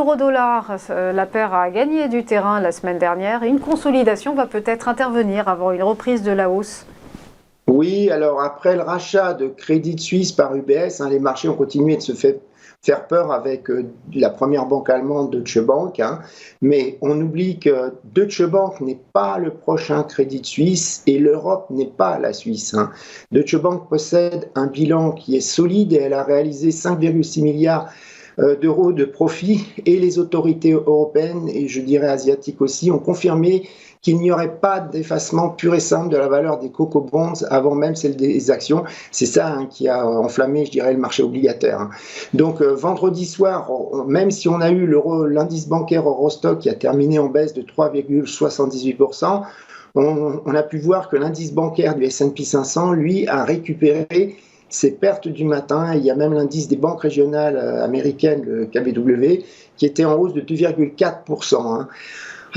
l'euro-dollar, la paire a gagné du terrain la semaine dernière et une consolidation va peut-être intervenir avant une reprise de la hausse. Oui, alors après le rachat de Crédit Suisse par UBS, les marchés ont continué de se faire peur avec la première banque allemande, Deutsche Bank, mais on oublie que Deutsche Bank n'est pas le prochain Crédit Suisse et l'Europe n'est pas la Suisse. Deutsche Bank possède un bilan qui est solide et elle a réalisé 5,6 milliards d'euros de profit et les autorités européennes et je dirais asiatiques aussi ont confirmé qu'il n'y aurait pas d'effacement pur et simple de la valeur des coco bonds avant même celle des actions. C'est ça qui a enflammé, je dirais, le marché obligataire. Donc vendredi soir, même si on a eu l'indice bancaire Eurostock qui a terminé en baisse de 3,78%, on a pu voir que l'indice bancaire du S&P 500, lui, a récupéré ses pertes du matin. Il y a même l'indice des banques régionales américaines, le KBW, qui était en hausse de 2,4%.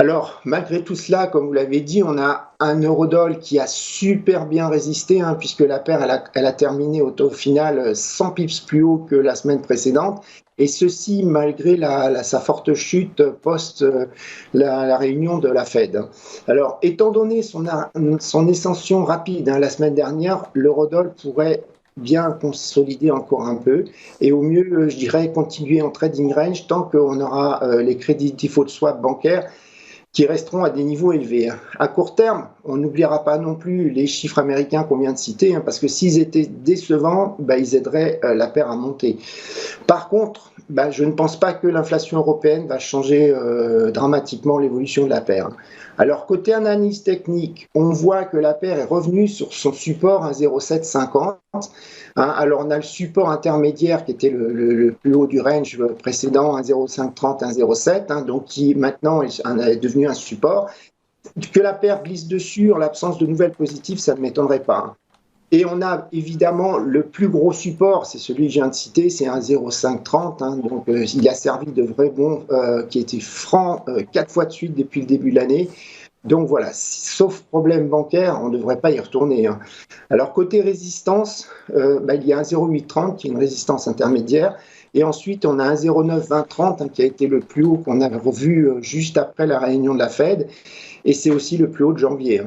Alors, malgré tout cela, comme vous l'avez dit, on a un eurodoll qui a super bien résisté, puisque la paire, elle a terminé au taux final 100 pips plus haut que la semaine précédente. Et ceci malgré sa forte chute post la réunion de la Fed. Alors, étant donné son ascension rapide la semaine dernière, l'eurodoll pourrait bien consolider encore un peu et au mieux, je dirais, continuer en trading range tant qu'on aura les crédits default swap bancaires qui resteront à des niveaux élevés. À court terme, on n'oubliera pas non plus les chiffres américains qu'on vient de citer, parce que s'ils étaient décevants, ils aideraient la paire à monter. Par contre, je ne pense pas que l'inflation européenne va changer dramatiquement l'évolution de la paire. Alors, côté analyse technique, on voit que la paire est revenue sur son support 1,0750. Alors, on a le support intermédiaire qui était le plus haut du range précédent, 1,0530, 1,07, donc qui maintenant est devenu un support. Que la paire glisse dessus en l'absence de nouvelles positives, ça ne m'étonnerait pas. Et on a évidemment le plus gros support, c'est celui que je viens de citer, c'est un 0,530. Donc il a servi de vrai bon qui était franc 4 fois de suite depuis le début de l'année. Donc voilà, sauf problème bancaire, on ne devrait pas y retourner. Alors côté résistance, il y a un 0,830 qui est une résistance intermédiaire. Et ensuite, on a un 0,92030 qui a été le plus haut qu'on a revu juste après la réunion de la Fed. Et c'est aussi le plus haut de janvier.